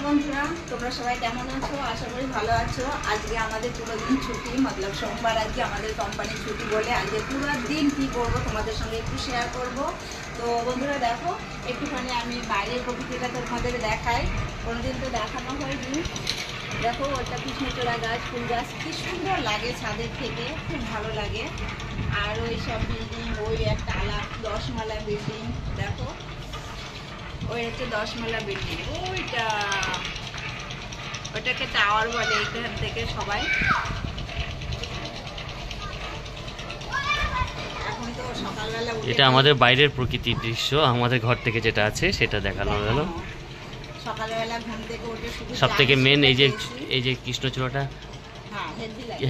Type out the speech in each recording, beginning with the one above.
নমস্কার বন্ধুরা, তোমরা সবাই কেমন আছো? আশা করি ভালো আছো। আজকে আমাদের পুরো দিন ছুটি, মতলব সোমবার আজকে আমাদের কোম্পানি ছুটি বলে আজকে পুরো দিন কী করবো তোমাদের সঙ্গে একটু শেয়ার করব। তো বন্ধুরা দেখো, একটুখানি আমি বাইরের প্রকৃতিটা তোমাদের দেখাই, কোনোদিন তো দেখানো হয়নি। দেখো ওটা কৃষ্ণচূড়া গাছ, ফুল গাছ, কি সুন্দর লাগে ছাদের থেকে, খুব ভালো লাগে। আর ওই সব বিল্ডিং, ওই একটা 10 মালা বিল্ডিং, দেখো ওই হচ্ছে 10 মালা বিল্ডিং, ওইটাকে টাওয়ার বলে এখান থেকে সবাই। এখন তো সকালবেলা এটা আমাদের বাইরের প্রকৃতির দৃশ্য, আমাদের ঘর থেকে যেটা আছে সেটা দেখানো গেল। সকালবেলা ঘুম থেকে উঠে শুধু সব থেকে মেন এই যে কৃষ্ণচূড়াটা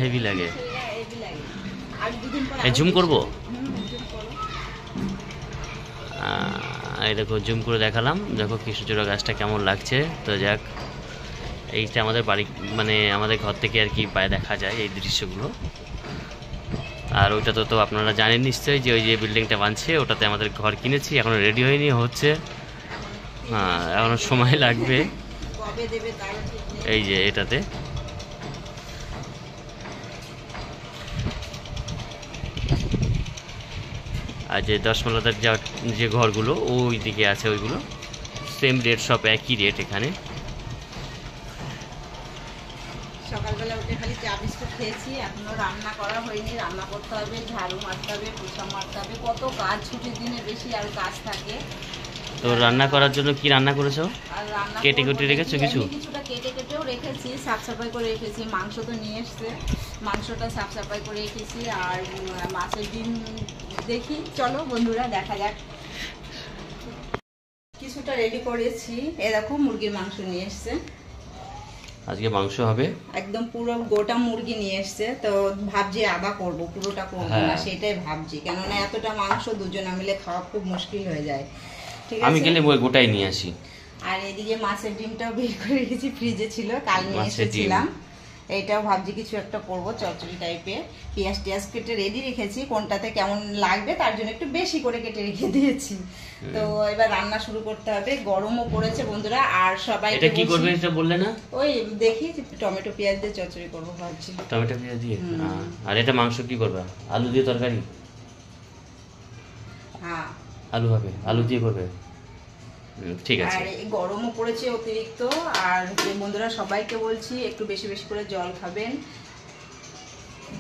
হেভি লাগে। আর দুদিন পর জুম করবো, এই দেখো জুম করে দেখালাম। দেখো কৃষ্ণচূড়া গাছটা কেমন লাগছে। তো যাক, এইটা আমাদের বাড়ি মানে আমাদের ঘর থেকে আর কি পায়ে দেখা যায় এই দৃশ্যগুলো। আর ওইটা তো আপনারা জানেন নিশ্চয়ই যে ওই যে বিল্ডিংটা বানছে ওটাতে আমাদের ঘর কিনেছি, এখনো রেডি হয়নি, হচ্ছে। হ্যাঁ, এখনো সময় লাগবে। এই যে এটাতে আর যে 10 মালাদার যে ঘরগুলো ওই দিকে আছে, ওইগুলো সেম রেট, সব একই রেট এখানে। সকালবেলা উঠে খালি চা বিস্কুট খেয়েছি, এখনো রান্না করা হয়নি। রান্না করতে হবে, ঝাড়ু মারতে হবে, পোছা মারতে হবে, কত কাজ, ছুটির দিনে বেশি আর কাজ থাকে। তো রান্না করার জন্য কি রান্না করেছো? আর রান্না কেটে কেটে রেখেছো কিছু? কিছুটা কেটেও রেখেছি, সাফ সাফাই করে রেখেছি। মাংস তো নিয়ে এসছে, মাংসটা সাফ সাফাই করে রেখেছি। আর মাছের ডিম দেখি, চলো বন্ধুরা দেখা যাক। কিছুটা রেডি করেছি, এরকম মুরগির মাংস নিয়ে এসছে। আজকে মাংস হবে, একদম পুরো গোটা মুরগি নিয়ে এসছে। তো ভাবছি আদা করবো, পুরোটা করবো না, সেটাই ভাবছি। কেননা এতটা মাংস দুজনে মিলে খাওয়া খুব মুশকিল হয়ে যায়। ঠিক আছে, আমি গেলে গোটাই নিয়ে আসি। আর এদিকে মাছের ডিমটাও বের করে রেখেছি, ফ্রিজে ছিল, কাল নিয়ে এসেছিলাম। এইটাও ভাবছি কিছু একটা করবো চচ্চড়ি টাইপের। পেঁয়াজ টিয়াজ কেটে রেডি রেখেছি, কোনটাতে কেমন লাগবে তার জন্য একটু বেশি করে কেটে রেখে দিয়েছি। তো এবার রান্না শুরু করতে হবে। গরমও পড়েছে বন্ধুরা। আর সবাই এটা কি করবে এটা বললে না? ওই দেখি টমেটো পেঁয়াজ দিয়ে চচ্চড়ি করবো ভাবছি। টমেটো পেঁয়াজ দিয়ে? আর এটা মাংস কি করবে? আলু দিয়ে তরকারি? হ্যাঁ, আলু হবে, আলু দিয়ে করবে। ঠিক আছে। আর এই গরমও পড়েছে অতিরিক্ত। আর যে বন্ধুরা সবাইকে বলছি একটু বেশি বেশি করে জল খাবেন,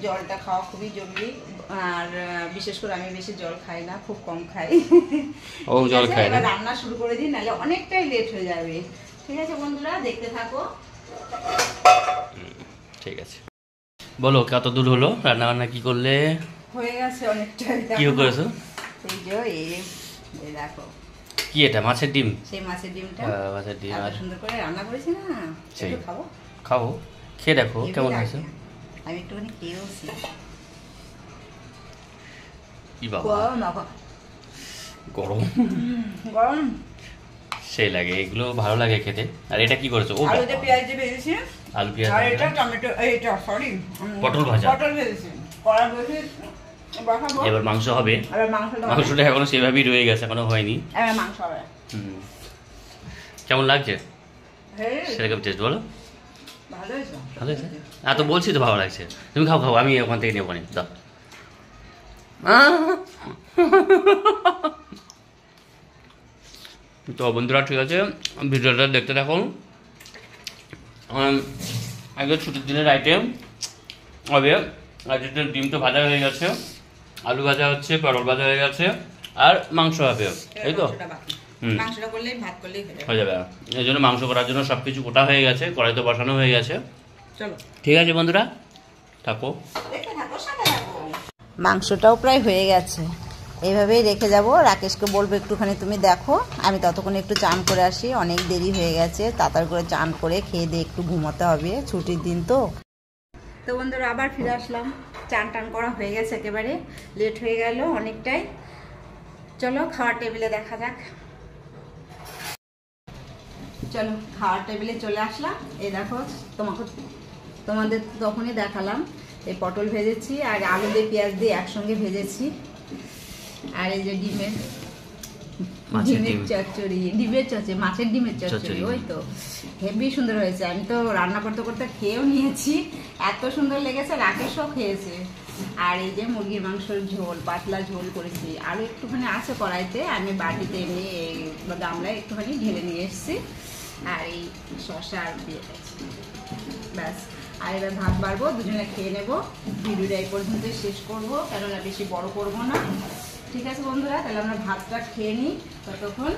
জলটা খাওয়া খুবই জরুরি। আর বিশেষ করে আমি বেশি জল খাই না, খুব কম খাই। ও জল খাই না। এবার রান্না শুরু করে দিই, নাহলে অনেকটাই লেট হয়ে যাবে। ঠিক আছে বন্ধুরা, দেখতে থাকো। ঠিক আছে, বলো কত দূর হলো রান্না বান্না? কি করলে? হয়ে গেছে অনেকটাই। কি করেছো? এই যে এই দেখো, কি এটা? মাছের ডিম? সেই মাছের ডিমটা, মাছের ডিম আর সুন্দর করে রান্না করেছি না। একটু খাবো? খাবো, খেয়ে দেখো কেমন হয়েছে। আমি একটুখানি খেয়েওছি। কি বাবা, গরম গরম সেই লাগে, এগুলো ভালো লাগে খেতে। আর এটা কি করেছো? ও আলুতে পেঁয়াজ দিয়ে ভেজেছি, আলু পেঁয়াজ। আর এটা টমেটো, এইটা সরি পটল ভাজা, পটল ভেজেছি। কড়া বসে বসাবো, এবার মাংস হবে। এবার মাংসটা এখনো সেভাবেই রয়ে গেছে, এখনো হয়নি। এবার মাংস হবে। কেমন লাগছে? সেরকম টেস্ট বলো? ভালো হয়েছে, ভালো হয়েছে। তো বলছি তো ভালো লাগছে। তুমি খাও খাও, আমি ওখান থেকে নেবো নি। দাও। তো বন্ধুরা ঠিক আছে, ভিডিওটা দেখতে থাকুন। আজকে ছুটির দিনের আইটেম হবে। আজকে ডিম তো ভাজা হয়ে গেছে, আলু ভাজা হচ্ছে, পটল ভাজা হয়ে গেছে, আর মাংস হবে, এই তো। মাংসটা করলেই ভাত করলেই হয়ে যাবে। এই জন্য মাংস করার জন্য সব কিছু কোটা হয়ে গেছে, কড়াই তো বসানো হয়ে গেছে। চলো ঠিক আছে বন্ধুরা, থাকো। মাংসটাও প্রায় হয়ে গেছে, এইভাবেই রেখে যাব। রাকেশকে বলবো একটুখানি তুমি দেখো, আমি ততক্ষণে একটু চান করে আসি, অনেক দেরি হয়ে গেছে। তাড়াতাড়ি করে চান করে খেয়ে দিয়ে একটু ঘুমাতে হবে, ছুটির দিন তো। তো বন্ধুরা আবার ফিরে আসলাম, চান টান করা হয়ে গেছে, একেবারে লেট হয়ে গেল অনেকটাই। চলো খাওয়ার টেবিলে দেখা যাক। চলো খাওয়ার টেবিলে চলে আসলাম। এই দেখো, তোমাদের তখনই দেখালাম, এই পটল ভেজেছি আর আলু দিয়ে পেঁয়াজ দিয়ে একসঙ্গে ভেজেছি। আর এই যে ডিমের মাছের ডিমের ডিম চচ্চড়ি, ডিমের চচ্চড়ি, মাছের ডিমের চচ্চড়ি, ওই তো হেভি সুন্দর হয়েছে। আমি তো রান্না করতে করতে খেয়েও নিয়েছি, এত সুন্দর লেগেছে, রাকেশও খেয়েছে। আর এই যে মুরগির মাংসের ঝোল, পাতলা ঝোল করেছি, আরও একটুখানি আছে কড়াইতে, আমি বাটিতে এমনি এই গামলায় একটুখানি ঢেলে নিয়ে এসেছি। আর এই শসা আর দিয়ে দিয়েছি, ব্যাস। আর এবার ভাত বাড়বো, দুজনে খেয়ে নেবো। ভিডিওটা এই পর্যন্তই শেষ করবো, কেননা বেশি বড় করবো না। ঠিক আছে বন্ধুরা, তাহলে আমরা ভাতটা খেয়ে নিই ততক্ষণ।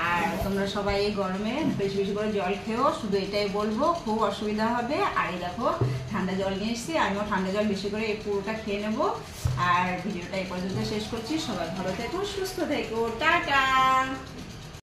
আর তোমরা সবাই এই গরমে বেশি বেশি করে জল খেও, শুধু এটাই বলবো, খুব অসুবিধা হবে। আর এই দেখো ঠান্ডা জল নিয়ে এসেছি, আমিও ঠান্ডা জল বেশি করে এই পুরোটা খেয়ে নেবো। আর ভিডিওটা এই পর্যন্ত শেষ করছি। সবাই ভালো থেকো, সুস্থ থেকো, টাটা।